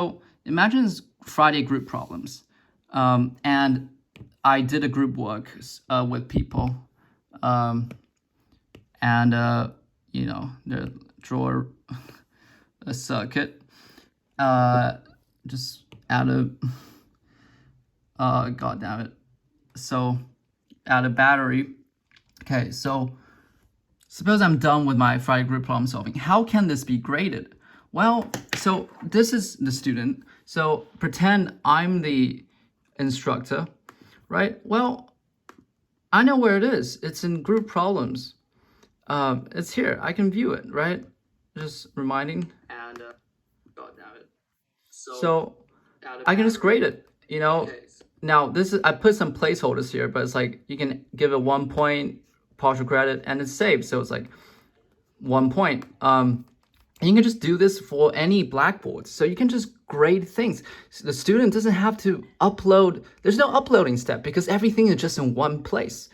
So imagine it's Friday group problems, and I did a group work with people, and they draw a circuit, just add a, god damn it, so add a battery. Okay, so suppose I'm done with my Friday group problem solving. How can this be graded? Well, so this is the student. So pretend I'm the instructor, right? Well, I know where it is. It's in group problems. It's here. I can view it, right? Just reminding. And god damn it. So I can just grade it. Okay. Now this is, I put some placeholders here, but it's like you can give it 1 point partial credit and it's saved. So it's like 1 point. And you can just do this for any Blackboard. So you can just grade things. So the student doesn't have to upload. There's no uploading step because everything is just in one place.